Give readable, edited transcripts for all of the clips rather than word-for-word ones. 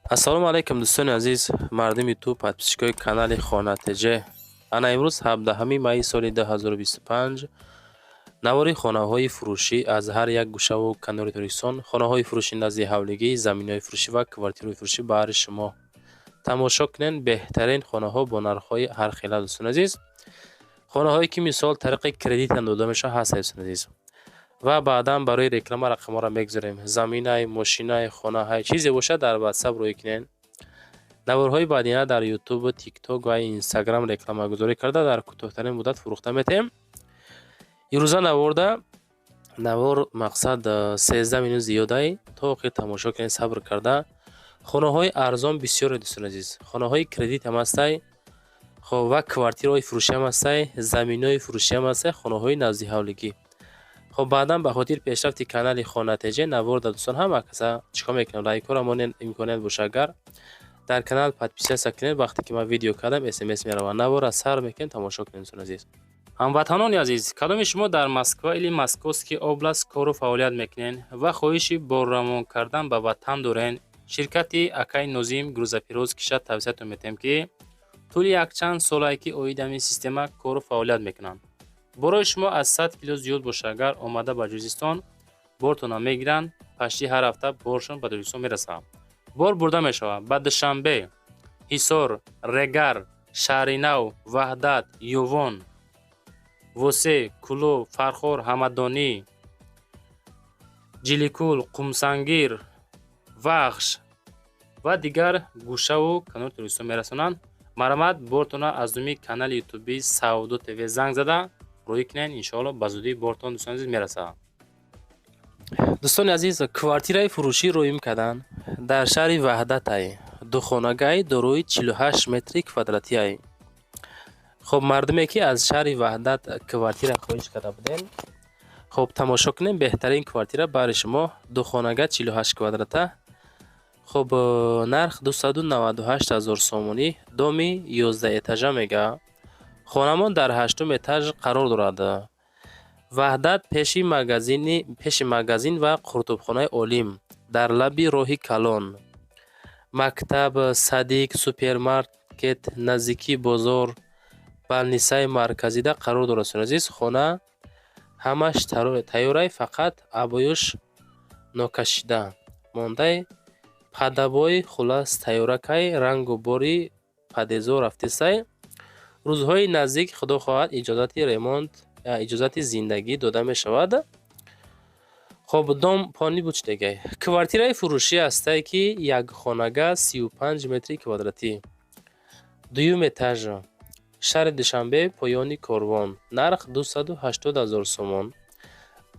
ассалому алайкум дӯстони азиз, мардуми ту подписчикои канали Хона ТЖ. Ана имрӯз 17 майи соли 2025 навори хонаҳои фурӯшӣ аз ҳар як гӯшаву канори Торикистон, хонаҳои фурӯшӣ назди ҳавлигӣ, заминҳои фурӯшӣ ва квартираҳои фурӯшӣ ба ҳарри шумо тамошо кунед. Беҳтарин хонаҳо бо нархҳои ҳархела дӯстони азиз. Хонаҳое ки мисол тариқи кредитам дода мешавад ҳаст дӯстони азиз. Ва баъдан барои реклама рақамҳоро мегузорем. Заминай, мошинай, хонаҳай чизе бошад дар WhatsApp рӯй кунед. Наворҳои баъдина дар YouTube, TikTok ва Instagram рекламагузорӣ карда дар кӯтоҳтарин муддат фурӯхта метаем. имрӯза навор мақсад 13 минут зиёдай. То охир тамошо кунед, сабр карда. Хонаҳои арзон бисёре дӯстони азиз. Хонаҳои кредит ҳам ҳастай, хоб ва квартираҳои фурӯшӣ ҳам ҳастай, заминҳои фурӯшӣ ҳам ҳастай, хонаҳои назди ҳавлигӣ. خب بعدا به خاطر پیشرفت کانال خانه تجه نوار در دوستان هم کسا چیکار میکنم لایک را مانند امکانات باشه. اگر در کانال подписаться سکنید وقتی که ما ویدیو کردم اس ام اس میروه نوار را سر میکنید تماشا کنید دوستان عزیز. هموطنان عزیز، کدام شما در مسکو или Московский область کار و فعالیت میکنین و خواهشی باررمون کردن به وطن دارین، شرکتی اکای نوزیم گروزاپیروز کشا توصیه‌تون میتیم که طول یک چند سالی که اویدمی سیستم کار و فعالیت میکنن. برای شما از 100 کیلو زیاد باشه. اگر آمده به جوزیستان بارتون میگیرن، پشتی هر هفته بارشون به جوزیستان میرسه. بار برده میشوه. به دوشنبه، حصار، رگر، شهرینو، وحدت، یوان، وسه، کلو، فرخور، همدانی، جلیکول، قمسنگیر، وخش و دیگر گوشه و کنار جوزیستان میرسونن. مرامت بارتون از دومی کانال یوتیوبی سعودو تیوی زنگ زده روی کنین، انشاءالله به زودی بارتون دوستان عزیز میرسه. دوستان عزیز، کвартираи фурӯшӣ روی میکردن در شهر وحدت ای. دو خانگی داروی 48 متر کوادراتی ای. خب مردمی که از شهر وحدت کвартира خواهش کرده بودن، خب تماشا کنیم بهترین کвартира برای شما. دو خانگی 48 کوادراته. خب نرخ 298,000 سومونی، دومی 11 اتاژه میگه. خانمان در 8 اتاژ قرار دارد. وحدت پیش مگزین و قرطبخانه اولیم در لبی راهی کلان. مکتب، صدیق، سوپرمارکت، نزدیکی بازار، بلنیسه مرکزی ده قرار دارد. عزیز خانه همش تیاره، فقط ابایش نکشیده مانده. پدبای خلاص تیاره که رنگ و باری پدیزو رفته سای. روزهای نزدیک خدا خواهد اجازت ремонт، اجازت زندگی داده می شود. خب دام پانی بود دیگه. کвартираи фурӯшӣ ҳастае ки як хонага 35 метри квадратӣ، дуюм этаж, шаҳри душанбе, поёни корвон. нарх 280,000 сомон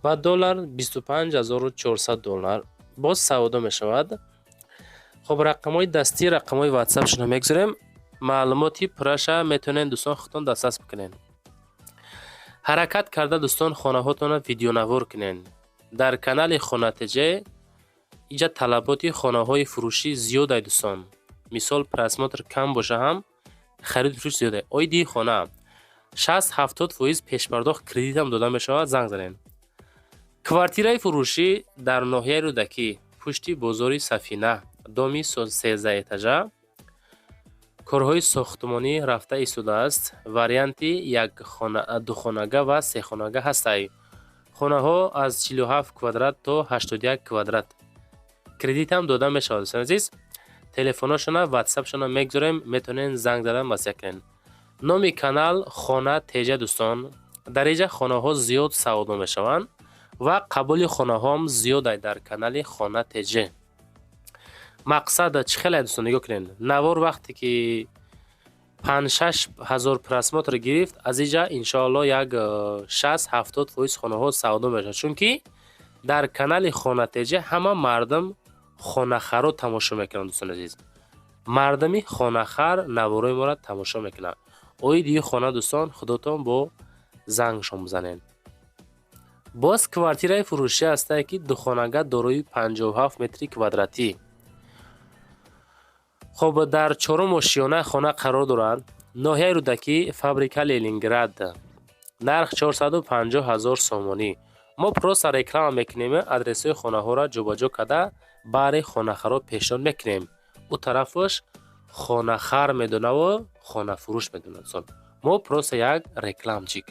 ба доллар 25,400 боз савдо мешавад. خب рақамҳои дастӣ، рақамҳои WhatsApp шуно мегузорем. маълумоти пурраша метавонед дӯстон худтон дастрас бикунед. ҳаракат карда дӯстон хонаҳотонро видеонавор кунед. дар канали Хона ТЖ иҷа талаботи хонаҳои фурӯшӣ зиёд ай дӯстон. мисол просмотр кам боша ҳам харид фурӯш зиёд ай. оиди хона 60-70% пешпардохт кредитам дода мешавад. занг занед. квартираи фурӯшӣ дар ноҳияи Рӯдакӣ, пушти бозори Сафина, доми 13 этажа. корҳои сохтмонӣ рафта истодааст. варианти духонага ва сехонага ҳастай. хонаҳо аз 47 квадрат то 81 квадрат. кредитам дода мешавад. дӯстон азиз, телефоношона WhatsAppшона мегузорем, метавонед занг задан масъя кунед. номи канал Хона ТЖ дӯстон. дар инҷа хонаҳо зиёд савдо мешаванд ва қабули хонаҳоам зиёд ай дар канали Хона ТЖ. мақсад чӣ хеле дӯстон нигоҳ кунед. навор вақте ки 5-6 ҳазор просмотр гирифт, аз инҷа иншоалло як 60-70% хонаҳо савдо мешавад. чунки дар канали Хона ТЖ ҳама мардум хонахаро тамошо мекунанд. дӯстон азиз, мардуми хонахар навораи моро тамошо мекунанд. оиди хона дӯстон худотон бо зангшон бизанед. боз квартираи фурӯшӣ ҳастае ки духонага дорои 57 метри квадратӣ. خب در چهارم آشیانه خانه قرار دارد. ناحیه رودکی، فابریکا لنینگراد. نرخ 450,000 سومانی. ما پروس رکلام میکنیم. آدرس خانه ها را جابجا کرده برای خانه‌خرا پیشنهاد میکنیم. او طرفش خانه خر میدونه و خانه فروش میدونه دوستان. ما پروسه یک реклам چیک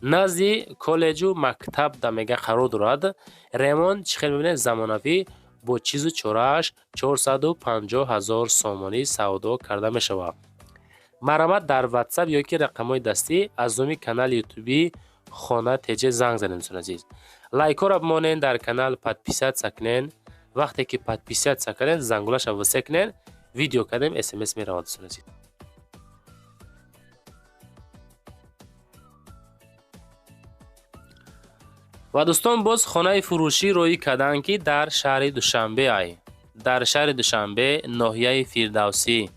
نزدی کالج و مکتب در میگه قرار دارد. ریموند چی خیلی میبینه زمانوی با چیز و چورش 450,000 سومانی سودا کرده میشود. مرامت در واتساپ یا که رقم های دستی از دومی کانال یوتیوبی خانه تجه زنگ زنیم دوستان عزیز. لایک را بمانین، در کانال подписать سکنین. وقتی که подписать سکنین زنگولش رو سکنین ویدیو کردیم SMS میره دوستان عزیز. و دوستان باز خانه فروشی روی کردن که در شهر دوشنبه ای. در شهر دوشنبه ناحیه فیردوسی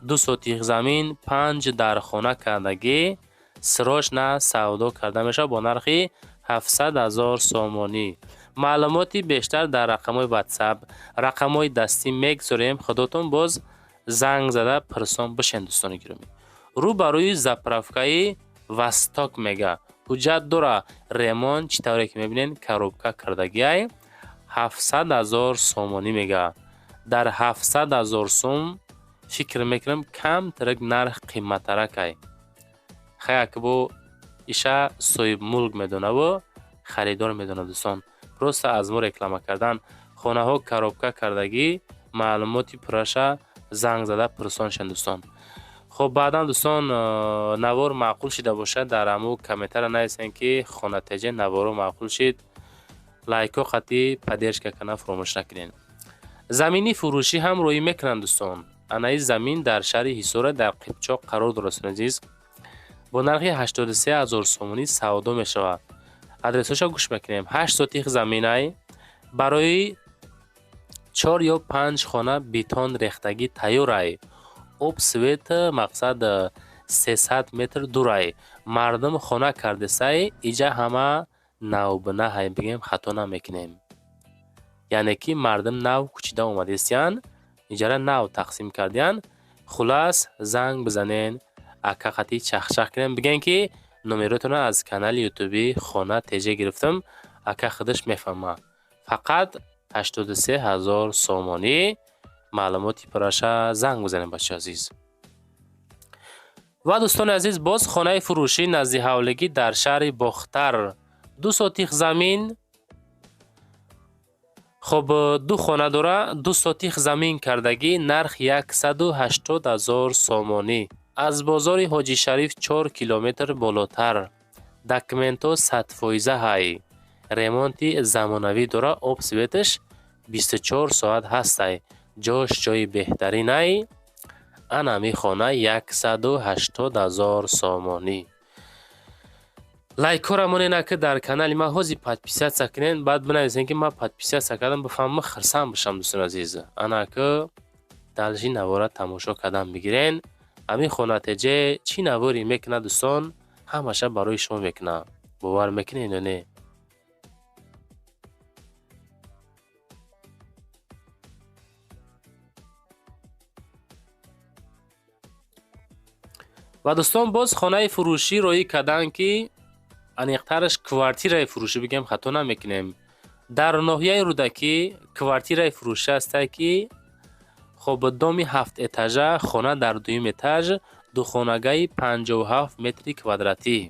2 سوتیق زمین 5 در خانه کردگی سراش نه سودا کرده میشه با نرخی 700,000 سومانی. معلوماتی بیشتر در رقم واتساپ رقم دستی میگذاریم، خودتون باز زنگ زده پرسان بشین دوستان گرامی. رو بروی زپرافکای وستاک میگه حجت داره. ریمون چطوری که میبینین کاروبکا کردگی های 700,000 سومانی میگه. در 700,000 سوم فکر میکنم کم ترک نرخ قیمت ترک های خیلی که بو ایشا صاحب ملک میدونه و خریدار میدونه دوستان. پروست از ما رکلام کردن خانه ها کاروبکا کردگی معلوماتی پرشه زنگ زده پرسان شن دوستان. خب بعدا دوستان نوار معقول شده باشه در امو کمیتر نیستن که خانه تجه نوارو معقول شد لایک و خطی پدیرش که کنه فراموش نکنین. زمینی فروشی هم روی میکنن دوستان. انای زمین در شهر حصار در قیبچاق قرار دارست عزیز با نرخ 83,000 سومانی سودا می شود. ادرسش رو گوش میکنیم. 8 سوتیق زمینای برای 4 یا 5 خانه بیتون ریختگی تیار اوب سویت مقصد 300 متر دورای مردم خانه کرده سای ایجا همه نو به نه های بگیم خطا نمیکنیم. یعنی که مردم نو کچیده اومدیستیان ایجا نو تقسیم کردیان. خلاص زنگ بزنین اکا خطی چخ کنیم بگین که نومیروتون از کانال یوتیوبی خانه تجه گرفتم اکا خودش میفهمه. فقط 83,000 سومانی معلوماتی پراشه زنگ بزنیم بچه عزیز. و دوستان عزیز باز خانه فروشی نزدی حولگی در شهر باختر 2 سوتیق زمین. خب 2 خانه داره 2 سوتیق زمین کردگی نرخ 180,000 سومانی. از بازار حاجی شریف 4 کیلومتر بالاتر. دکمنتو 100% های. ریمونتی زمانوی داره. آب سویتش 24 ساعت هسته. جاش جای بهترین ای. انمی خانه 180,000 سومانی. لایک را که در کانال ما حوزی подписать سکنین بعد بنویسین که ما подписать سکردم بفهمم خرسان بشم دوستان عزیز. انا که دلجی نواره تماشا کردن بگیرین امی خانه تجه چی نواری میکنه دوستان همشه برای شما میکنه. باور میکنین یا نه؟ و دوستان باز خانه فروشی روی کردن که انیقترش کوارتیر فروشی بگم خطا نمیکنیم. در ناحیه رودکی کوارتیر فروشی است که خب دومی 7 اتاژه خانه در دویم اتاژ 2 خانگی 57 متر کوادراتی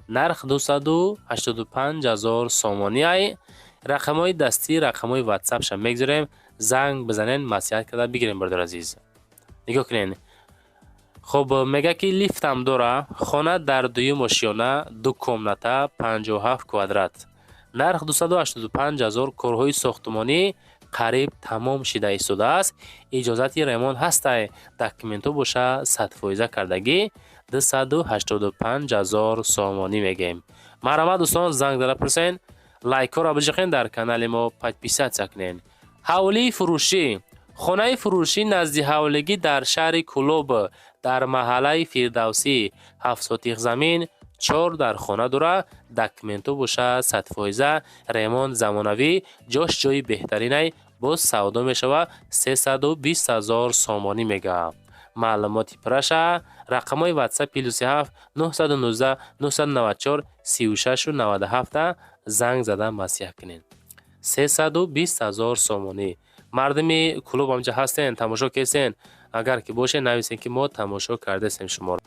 نرخ 285,000 سومانی ای. رقم های دستی رقم های واتساپ شم میگذاریم زنگ بزنین مسیحت کرده بگیریم بردار عزیز. نگاه کنین. خب میگه که لیفت هم داره. خانه در دویم آشیانه 2 کمنته 57 کوادرات نرخ 285,000 کارهای ساختمانی قریب تمام شده ایستاده است. اجازتی ریمون هسته. دکمنتو باشه 100% کردگی 285,000 سومانی میگیم. مرحبا دوستان زنگ زده پرسین لایک را بجخین در کانال ما подписать سکنین. حوالی فروشی خانه فروشی نزدی حولگی در شهر کلوب در محله فیردوسی 7 سوتیق زمین 4 در خانه داره. دکمنتو باشه 100% ریمون زمانوی جاش جای بهترینه باز سودا میشوه 320,000 سومانی میگه. معلوماتی پرشه رقم های واتساپ 27 919 994 36 و 97 زنگ زده مسیح کنین. 320,000 سومانی мардуми клуб ҳамҷа ҳастен, тамошо кесен? Агар ки боше нависен ки мо тамошо кардесем шуморо.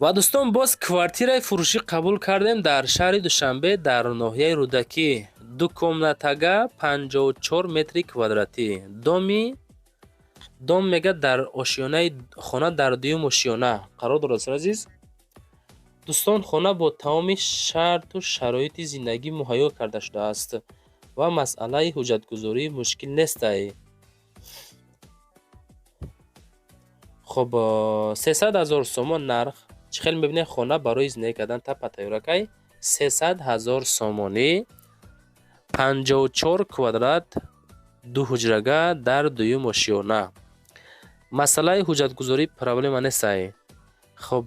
ва дӯстон, боз квартираи фурӯшӣ қабул кардем дар шаҳри Душанбе дар ноҳияи Рӯдакӣ. Ду комнатага 54 метри квадратӣ. дом мегӯяд дар ошиёнаи хона дар дуюм ошиёна қарор дорад. азиз дӯстон, хона бо тамоми шарту шароити зиндагӣ муҳайё карда шудааст ва масъалаи ҳуҷҷатгузорӣ мушкил нестай. хоб 300 000 сомон нарх. чӣ хел мебинед хона барои зиндагӣ кардан тапа тайёракай 300 000 сомонӣ, 54 квадрат, ду ҳуҷрага дар дуюм ошиёна. Масъалаи ҳуҷҷатгузорӣ проблема нестай. хоб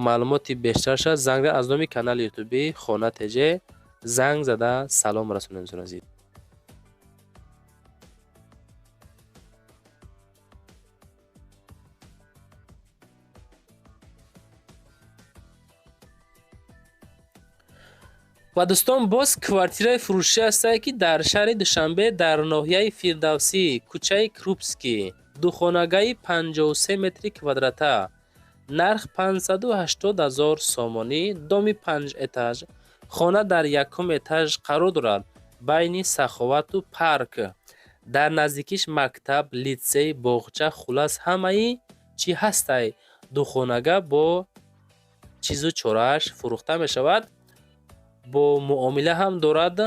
маълумоти бештарша занг аз номи канали ютуби Хона ТЖ занг зада салом расонем. азиз ва дӯстон, боз квартираи фурӯшӣ ҳастае ки дар шаҳри Душанбе дар ноҳияи Фирдавсӣ, кӯчаи Крупский, духонагаи 53 метри квадрата. Нарх 580 000 сомонӣ, доми 5 этаж. хона дар якум этаж қарор дорад, байни Саховату парк. дар наздикиш мактаб, литсей, боғча, хулас ҳамаи чӣ ҳастай. духонага бо чизу чорааш фурӯхта мешавад. бо муомила ҳам дорад.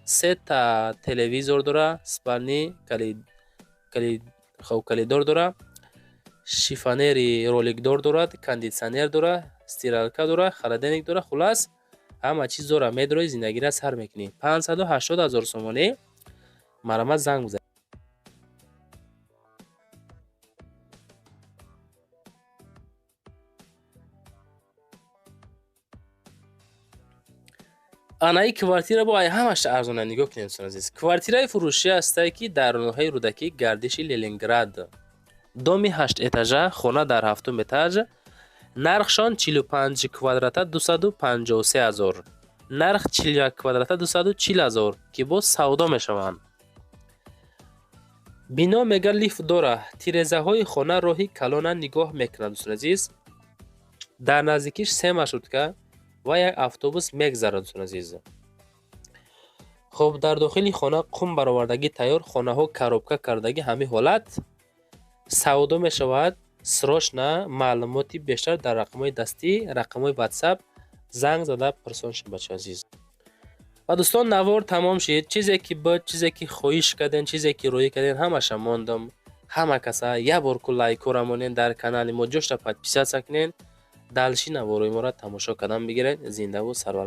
3 телевизор дора, спални калидор дора, шифонери роликдор дорад, кондитсионер дора, стиралка дора, холодильник дора. хулас ҳама чиз дора. медрои зиндагиро сар мекунӣ. 580 000 сомонӣ. марамат занг бизанед. анаи квартира бо ай ҳамаша арзона. нигоҳ кунед азиз. квартираи фурӯшӣ ҳастае ки дар ноҳияи Рӯдакӣ, гардиши Ленинград. доми 8 этажа, хона дар 7 этаж. нархшон 45 квадрата 253 000. нарх 41 квадрата 240 000 ки боз савдо мешаванд. бино мега лифт дора. тирезаҳои хона роҳи калона нигоҳ мекунад. дӯстон азиз, дар наздикиш 3 маршрутка ва як автобус мегзарад. дӯстон азиз, хоб дар дохили хона қум баровардагӣ тайёр, хонаҳо коробка кардагӣ ҳамин ҳолат савдо мешавад. срочна маълумоти бештар дар рақамҳои дастӣ, рақамҳои WhatsApp занг зада пурсон шуд. бачаҳо азиз, ва дӯстон, навор тамом шид. чизе ки буд, чизе ки хоҳиш кардем, чизе ки роӣ кардем, ҳамаша мондам. ҳама каса як бор ку лайко рамонен, дар канали мо ҷошта подписатсия кунен, далши наворҳои моро тамошо кардан бигиред. зиндаву сарваланд.